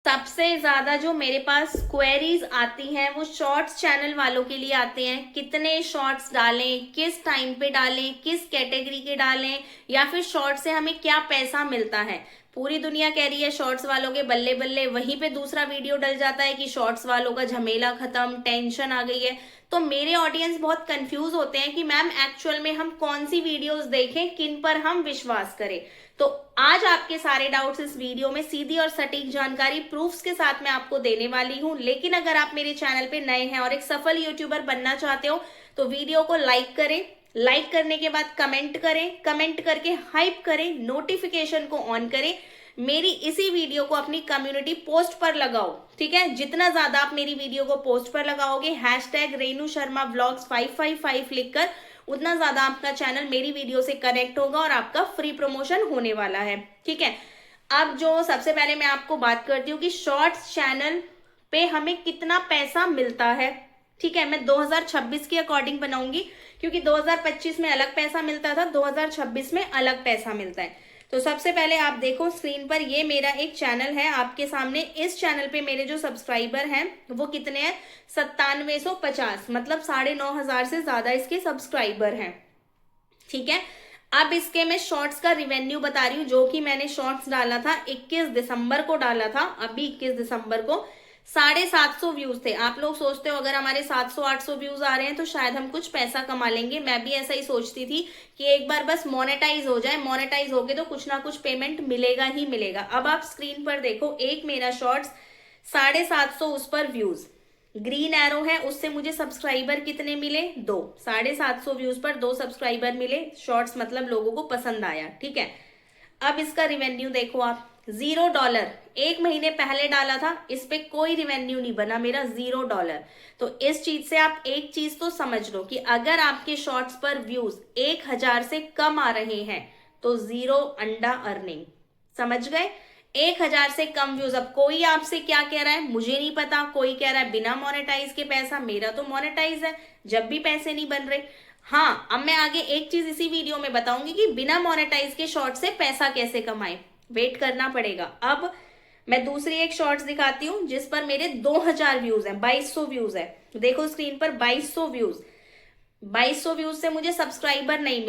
सबसे ज्यादा जो मेरे पास क्वेरीज आती हैं वो शॉर्ट्स चैनल वालों के लिए आते हैं। कितने शॉर्ट्स डालें, किस टाइम पे डालें, किस कैटेगरी के डालें, या फिर शॉर्ट से हमें क्या पैसा मिलता है। पूरी दुनिया कह रही है शॉर्ट्स वालों के बल्ले बल्ले, वहीं पे दूसरा वीडियो डल जाता है कि शॉर्ट्स वालों का झमेला खत्म, टेंशन आ गई है। तो मेरे ऑडियंस बहुत कंफ्यूज होते हैं कि मैम एक्चुअल में हम कौन सी वीडियोस देखें, किन पर हम विश्वास करें। तो आज आपके सारे डाउट्स इस वीडियो में सीधी और सटीक जानकारी प्रूफ्स के साथ मैं आपको देने वाली हूं। लेकिन अगर आप मेरे चैनल पे नए हैं और एक सफल यूट्यूबर बनना चाहते हो तो वीडियो को लाइक करें, लाइक करने के बाद कमेंट करें, कमेंट करके हाइप करें, नोटिफिकेशन को ऑन करें, मेरी इसी वीडियो को अपनी कम्युनिटी पोस्ट पर लगाओ। ठीक है, जितना ज्यादा आप मेरी वीडियो को पोस्ट पर लगाओगे हैशटैग रेनू शर्मा व्लॉग्स 555 लिखकर, उतना ज्यादा आपका चैनल मेरी वीडियो से कनेक्ट होगा और आपका फ्री प्रमोशन होने वाला है। ठीक है, अब जो सबसे पहले मैं आपको बात करती हूँ कि शॉर्ट्स चैनल पे हमें कितना पैसा मिलता है। ठीक है, मैं 2026 के अकॉर्डिंग बनाऊंगी क्योंकि 2025 में अलग पैसा मिलता था, 2026 में अलग पैसा मिलता है। तो सबसे पहले आप देखो स्क्रीन पर, ये मेरा एक चैनल है आपके सामने। इस चैनल पे मेरे जो सब्सक्राइबर हैं वो कितने हैं, 9750, मतलब 9500 से ज्यादा इसके सब्सक्राइबर हैं। ठीक है, अब इसके मैं शॉर्ट्स का रिवेन्यू बता रही हूँ, जो कि मैंने शॉर्ट्स डाला था 21 दिसंबर को डाला था, अभी 21 दिसंबर को 750 व्यूज थे। आप लोग सोचते हो अगर हमारे 700-800 व्यूज आ रहे हैं तो शायद हम कुछ पैसा कमा लेंगे। मैं भी ऐसा ही सोचती थी कि एक बार बस मोनेटाइज हो जाए, मोनेटाइज हो गए तो कुछ ना कुछ पेमेंट मिलेगा ही मिलेगा। अब आप स्क्रीन पर देखो, एक मेरा शॉर्ट्स 750 उस पर व्यूज, ग्रीन एरो है, उससे मुझे सब्सक्राइबर कितने मिले, 2। 750 व्यूज पर 2 सब्सक्राइबर मिले। शॉर्ट्स मतलब लोगों को पसंद आया। ठीक है, अब इसका रिवेन्यू देखो आप, $0। एक महीने पहले डाला था, इस पे कोई रिवेन्यू नहीं बना मेरा, $0। तो इस चीज से आप एक चीज तो समझ लो कि अगर आपके शॉर्ट्स पर व्यूज 1000 से कम आ रहे हैं तो 0 अंडा अर्निंग। समझ गए, 1000 से कम व्यूज। अब कोई आपसे क्या कह रहा है मुझे नहीं पता, कोई कह रहा है बिना मोनेटाइज के पैसा, मेरा तो मोनेटाइज है जब भी पैसे नहीं बन रहे। हाँ, अब मैं आगे एक चीज इसी वीडियो में बताऊंगी कि बिना मोनेटाइज के शॉर्ट से पैसा कैसे कमाए, वेट करना पड़ेगा। अब मैं दूसरी एक शॉर्ट्स दिखाती हूँ जिस पर मेरे 2000 व्यूज हैं, 2200 व्यूज है। देखो स्क्रीन पर 2200 व्यूज, 2200 व्यूज से मुझे सब्सक्राइबर नहीं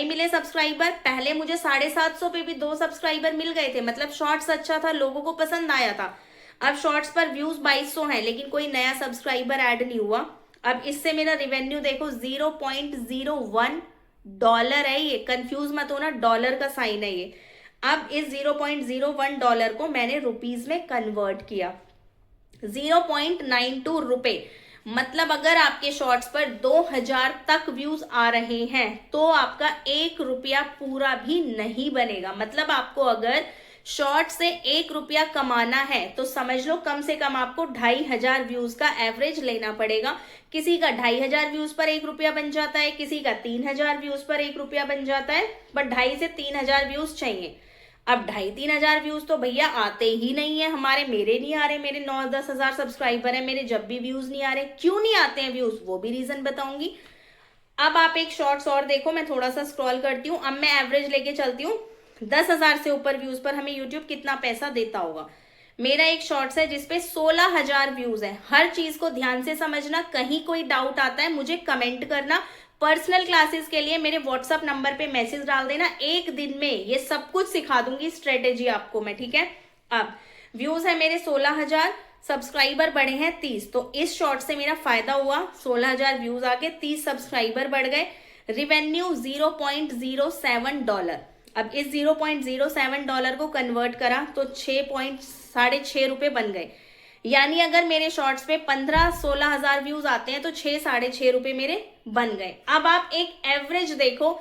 मिले सब्सक्राइबर। पहले मुझे 750 पे भी 2 सब्सक्राइबर मिल गए थे, मतलब शॉर्ट्स अच्छा था, लोगों को पसंद आया था। अब शॉर्ट्स पर व्यूज 2200 हैं लेकिन कोई नया सब्सक्राइबर ऐड नहीं हुआ। अब इससे मेरा रिवेन्यू देखो, $0.01 है। ये कंफ्यूज मत होना, डॉलर का साइन है ये। अब इस $0.01 को मैंने रुपीज में कन्वर्ट किया, 0.92 रुपए। मतलब अगर आपके शॉर्ट्स पर 2000 तक व्यूज आ रहे हैं तो आपका 1 रुपया पूरा भी नहीं बनेगा। मतलब आपको अगर शॉर्ट से 1 रुपया कमाना है तो समझ लो कम से कम आपको 2500 व्यूज का एवरेज लेना पड़ेगा। किसी का 2500 व्यूज पर 1 रुपया बन जाता है, किसी का 3000 व्यूज पर 1 रुपया बन जाता है, बट 2.5 से 3000 व्यूज चाहिए। अब 2.5-3 व्यूज तो भैया आते ही नहीं है हमारे, मेरे नहीं आ रहे, मेरे 9-10 हजार सब्सक्राइबर है, मेरे जब भी व्यूज नहीं आ रहे। क्यों नहीं आते हैं व्यूज, वो भी रीजन बताऊंगी। अब आप एक शॉर्ट्स और देखो, मैं थोड़ा सा स्क्रॉल करती हूँ। अब मैं एवरेज लेके चलती हूँ, 10,000 से ऊपर व्यूज पर हमें यूट्यूब कितना पैसा देता होगा। मेरा एक शॉर्ट्स है जिसपे 16,000 व्यूज है। हर चीज को ध्यान से समझना, कहीं कोई डाउट आता है मुझे कमेंट करना। पर्सनल क्लासेस के लिए मेरे व्हाट्सएप नंबर पे मैसेज डाल देना, एक दिन में ये सब कुछ सिखा दूंगी, स्ट्रेटेजी आपको मैं। ठीक है, अब व्यूज है मेरे 16,000, सब्सक्राइबर बढ़े हैं 30। तो इस शॉर्ट से मेरा फायदा हुआ, 16,000 व्यूज आके 30 सब्सक्राइबर बढ़ गए। रिवेन्यू $0.07। अब इस $0.07 को कन्वर्ट करा तो 6.6 रुपए बन गए। यानी अगर मेरे शॉर्ट्स पे 15-16 हजार व्यूज आते हैं तो 6-6.5 रुपए मेरे बन गए। अब आप एक एवरेज देखो,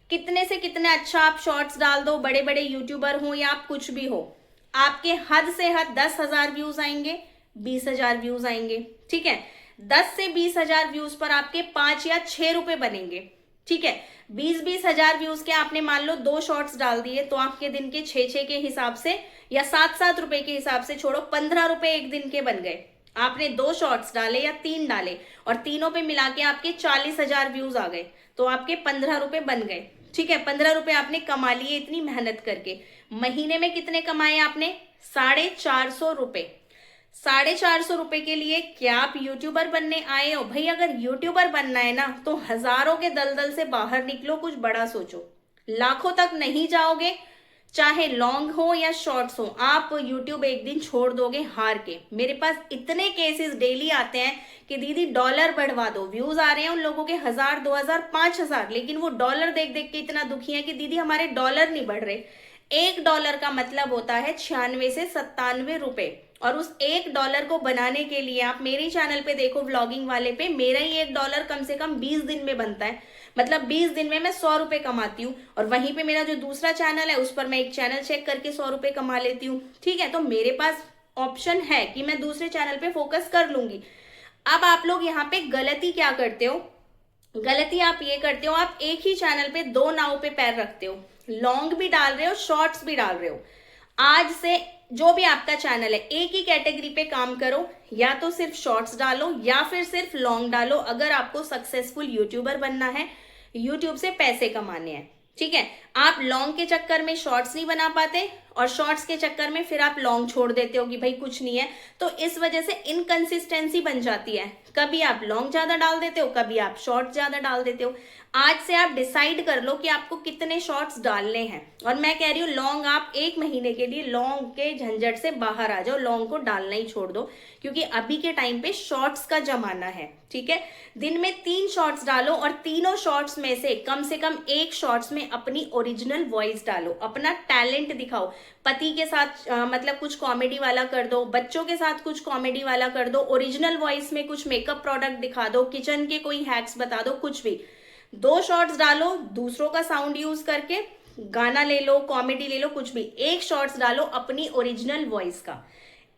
कितने से कितने अच्छा आप शॉर्ट्स डाल दो, बड़े बड़े यूट्यूबर हो या आप कुछ भी हो, आपके हद से हद 10,000 व्यूज आएंगे, 20,000 व्यूज आएंगे। ठीक है, 10 से 20,000 व्यूज पर आपके 5 या 6 रुपए बनेंगे। ठीक है, 20-20 हजार व्यूज के आपने मान लो 2 शॉर्ट्स डाल दिए तो आपके दिन के 6-6 के हिसाब से या 7-7 रुपए के हिसाब से छोड़ो, 15 रुपए एक दिन के बन गए। आपने 2 शॉर्ट्स डाले या 3 डाले और तीनों पे मिला के आपके 40,000 व्यूज आ गए तो आपके 15 रुपए बन गए। ठीक है, 15 रुपए आपने कमा लिए इतनी मेहनत करके। महीने में कितने कमाए आपने, ₹450। ₹450 के लिए क्या आप यूट्यूबर बनने आए हो? भाई अगर यूट्यूबर बनना है ना तो हजारों के दलदल से बाहर निकलो, कुछ बड़ा सोचो। लाखों तक नहीं जाओगे, चाहे लॉन्ग हो या शॉर्ट्स हो, आप यूट्यूब एक दिन छोड़ दोगे हार के। मेरे पास इतने केसेस डेली आते हैं कि दीदी डॉलर बढ़वा दो, व्यूज आ रहे हैं उन लोगों के 1000, 2000, 5000, लेकिन वो डॉलर देख देख के इतना दुखी है कि दीदी हमारे डॉलर नहीं बढ़ रहे। $1 का मतलब होता है 96 से 97 रुपए, और उस $1 को बनाने के लिए आप मेरे चैनल पे देखो, व्लॉगिंग वाले पे, मेरा ही $1 कम से कम 20 दिन में बनता है। मतलब 20 दिन में मैं 100 रुपए कमाती हूँ, और वहीं पे मेरा जो दूसरा चैनल है उस पर मैं एक चैनल चेक करके 100 रुपए कमा लेती हूँ। ठीक है, तो मेरे पास ऑप्शन है कि मैं दूसरे चैनल पे फोकस कर लूंगी। अब आप लोग यहाँ पे गलती क्या करते हो? गलती आप ये करते हो, आप एक ही चैनल पे दो नाव पे पैर रखते हो, लॉन्ग भी डाल रहे हो, शॉर्ट्स भी डाल रहे हो। आज से जो भी आपका चैनल है, एक ही कैटेगरी पे काम करो, या तो सिर्फ शॉर्ट्स डालो या फिर सिर्फ लॉन्ग डालो, अगर आपको सक्सेसफुल यूट्यूबर बनना है, यूट्यूब से पैसे कमाने हैं। ठीक है, आप लॉन्ग के चक्कर में शॉर्ट्स नहीं बना पाते, और शॉर्ट्स के चक्कर में फिर आप लॉन्ग छोड़ देते हो कि भाई कुछ नहीं है, तो इस वजह से इनकंसिस्टेंसी बन जाती है। कभी आप लॉन्ग ज्यादा डाल देते हो, कभी आप शॉर्ट्स ज्यादा डाल देते हो। आज से आप डिसाइड कर लो कि आपको कितने शॉर्ट्स डालने हैं, और मैं कह रही हूँ लॉन्ग आप 1 महीने के लिए लॉन्ग के झंझट से बाहर आ जाओ, लॉन्ग को डालना ही छोड़ दो, क्योंकि अभी के टाइम पे शॉर्ट्स का जमाना है। ठीक है, दिन में 3 शॉर्ट्स डालो, और तीनों शॉर्ट्स में से कम 1 शॉर्ट्स में अपनी ओरिजिनल वॉइस डालो, अपना टैलेंट दिखाओ। पति के साथ मतलब कुछ कॉमेडी वाला कर दो, बच्चों के साथ कुछ कॉमेडी वाला कर दो, ओरिजिनल वॉइस में कुछ मेकअप प्रोडक्ट दिखा दो, किचन के कोई हैक्स बता दो, कुछ भी। 2 शॉर्ट्स डालो दूसरों का साउंड यूज करके, गाना ले लो, कॉमेडी ले लो, कुछ भी। 1 शॉर्ट्स डालो अपनी ओरिजिनल वॉइस का।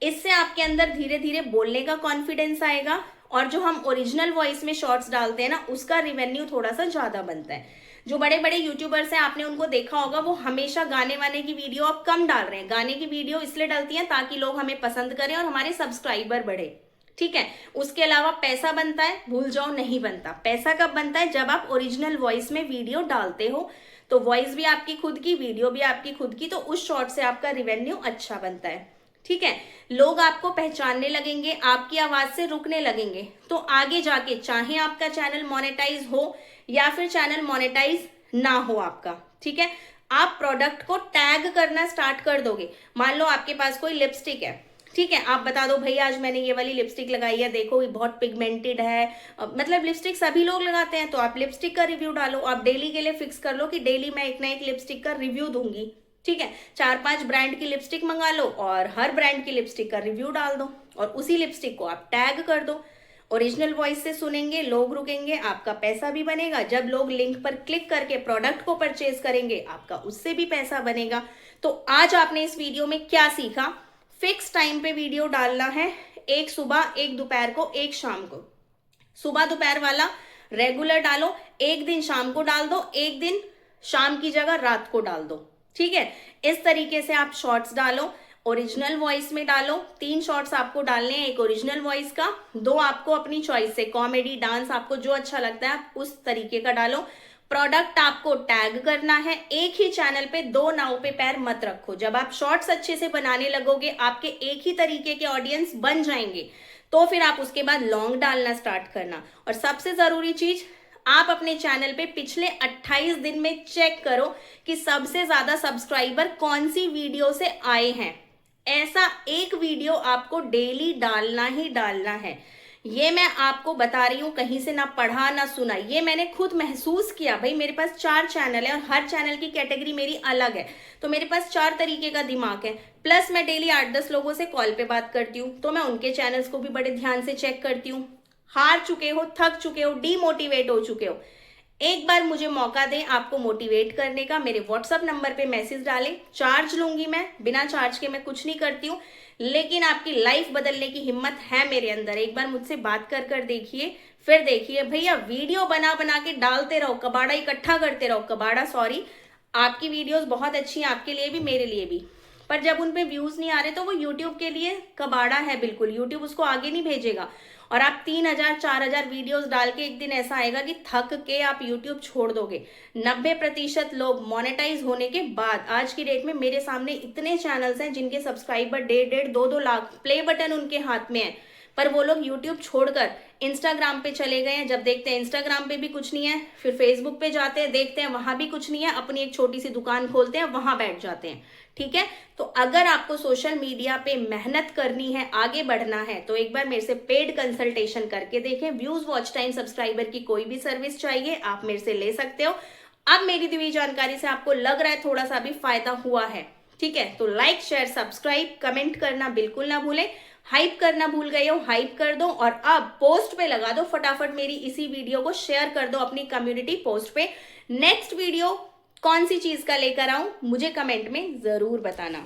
इससे आपके अंदर धीरे धीरे बोलने का कॉन्फिडेंस आएगा, और जो हम ओरिजिनल वॉइस में शॉर्ट्स डालते हैं ना, उसका रिवेन्यू थोड़ा सा ज्यादा बनता है। जो बड़े बड़े यूट्यूबर्स हैं, आपने उनको देखा होगा, वो हमेशा गाने वाने की वीडियो अब कम डाल रहे हैं। गाने की वीडियो इसलिए डालती हैं ताकि लोग हमें पसंद करें और हमारे सब्सक्राइबर बढ़े। ठीक है, उसके अलावा पैसा बनता है, भूल जाओ, नहीं बनता। पैसा कब बनता है? जब आप ओरिजिनल वॉइस में वीडियो डालते हो, तो वॉइस भी आपकी खुद की, वीडियो भी आपकी खुद की, तो उस शॉर्ट से आपका रिवेन्यू अच्छा बनता है। ठीक है, लोग आपको पहचानने लगेंगे, आपकी आवाज से रुकने लगेंगे, तो आगे जाके चाहे आपका चैनल मोनेटाइज हो या फिर चैनल मोनेटाइज ना हो आपका, ठीक है, आप प्रोडक्ट को टैग करना स्टार्ट कर दोगे। मान लो आपके पास कोई लिपस्टिक है, ठीक है, आप बता दो भैया आज मैंने ये वाली लिपस्टिक लगाई है, देखो ये बहुत पिगमेंटेड है, मतलब लिपस्टिक सभी लोग लगाते हैं, तो आप लिपस्टिक का रिव्यू डालो। आप डेली के लिए फिक्स कर लो कि डेली मैं एक ना एक लिपस्टिक का रिव्यू दूंगी। ठीक है, 4-5 ब्रांड की लिपस्टिक मंगा लो और हर ब्रांड की लिपस्टिक का रिव्यू डाल दो, और उसी लिपस्टिक को आप टैग कर दो। ओरिजिनल वॉइस से सुनेंगे, लोग रुकेंगे, आपका पैसा भी बनेगा। जब लोग लिंक पर क्लिक करके प्रोडक्ट को परचेज करेंगे, आपका उससे भी पैसा बनेगा। तो आज आपने इस वीडियो में क्या सीखा? फिक्स टाइम पे वीडियो डालना है, एक सुबह, एक दोपहर को, एक शाम को। सुबह दोपहर वाला रेगुलर डालो, एक दिन शाम को डाल दो, एक दिन शाम की जगह रात को डाल दो। ठीक है, इस तरीके से आप शॉर्ट्स डालो, ओरिजिनल वॉइस में डालो। 3 शॉर्ट्स आपको डालने हैं, एक ओरिजिनल वॉइस का, 2 आपको अपनी चॉइस से, कॉमेडी, डांस, आपको जो अच्छा लगता है आप उस तरीके का डालो। प्रोडक्ट आपको टैग करना है। एक ही चैनल पे 2 नाव पे पैर मत रखो। जब आप शॉर्ट्स अच्छे से बनाने लगोगे, आपके एक ही तरीके के ऑडियंस बन जाएंगे, तो फिर आप उसके बाद लॉन्ग डालना स्टार्ट करना। और सबसे जरूरी चीज, आप अपने चैनल पे पिछले 28 दिन में चेक करो कि सबसे ज्यादा सब्सक्राइबर कौन सी वीडियो से आए हैं। ऐसा एक वीडियो आपको डेली डालना ही डालना है। ये मैं आपको बता रही हूं, कहीं से ना पढ़ा ना सुना, ये मैंने खुद महसूस किया। भाई मेरे पास 4 चैनल है और हर चैनल की कैटेगरी मेरी अलग है, तो मेरे पास 4 तरीके का दिमाग है। प्लस मैं डेली 8-10 लोगों से कॉल पे बात करती हूँ, तो मैं उनके चैनल्स को भी बड़े ध्यान से चेक करती हूँ। हार चुके हो, थक चुके हो, डीमोटिवेट हो चुके हो, एक बार मुझे मौका दें आपको मोटिवेट करने का। मेरे व्हाट्सएप नंबर पे मैसेज डालें, चार्ज लूंगी मैं, बिना चार्ज के मैं कुछ नहीं करती हूँ, लेकिन आपकी लाइफ बदलने की हिम्मत है मेरे अंदर। एक बार मुझसे बात कर कर देखिए, फिर देखिए भैया वीडियो बना बना के डालते रहो, कबाड़ा इकट्ठा करते रहो, कबाड़ा सॉरी, आपकी वीडियोस बहुत अच्छी हैं, आपके लिए भी मेरे लिए भी, पर जब उन पे व्यूज नहीं आ रहे तो वो यूट्यूब के लिए कबाड़ा है, बिल्कुल यूट्यूब उसको आगे नहीं भेजेगा। और आप 3,000 4,000 वीडियोस डाल के एक दिन ऐसा आएगा कि थक के आप यूट्यूब छोड़ दोगे। 90% लोग मोनेटाइज होने के बाद, आज की डेट में मेरे सामने इतने चैनल्स हैं जिनके सब्सक्राइबर 1.5 2 लाख, प्ले बटन उनके हाथ में है, पर वो लोग यूट्यूब छोड़कर इंस्टाग्राम पे चले गए हैं। जब देखते हैं इंस्टाग्राम पे भी कुछ नहीं है, फिर फेसबुक पे जाते हैं, देखते हैं वहां भी कुछ नहीं है, अपनी एक छोटी सी दुकान खोलते हैं, वहां बैठ जाते हैं। ठीक है, तो अगर आपको सोशल मीडिया पे मेहनत करनी है, आगे बढ़ना है, तो एक बार मेरे से पेड कंसल्टेशन करके देखें। व्यूज, वॉच टाइम, सब्सक्राइबर की कोई भी सर्विस चाहिए आप मेरे से ले सकते हो। अब मेरी दी हुई जानकारी से आपको लग रहा है थोड़ा सा भी फायदा हुआ है, ठीक है, तो लाइक शेयर सब्सक्राइब कमेंट करना बिल्कुल ना भूलें। हाइप करना भूल गए हो, हाइप कर दो, और अब पोस्ट पे लगा दो फटाफट, मेरी इसी वीडियो को शेयर कर दो अपनी कम्युनिटी पोस्ट पे। नेक्स्ट वीडियो कौन सी चीज का लेकर आऊं मुझे कमेंट में जरूर बताना।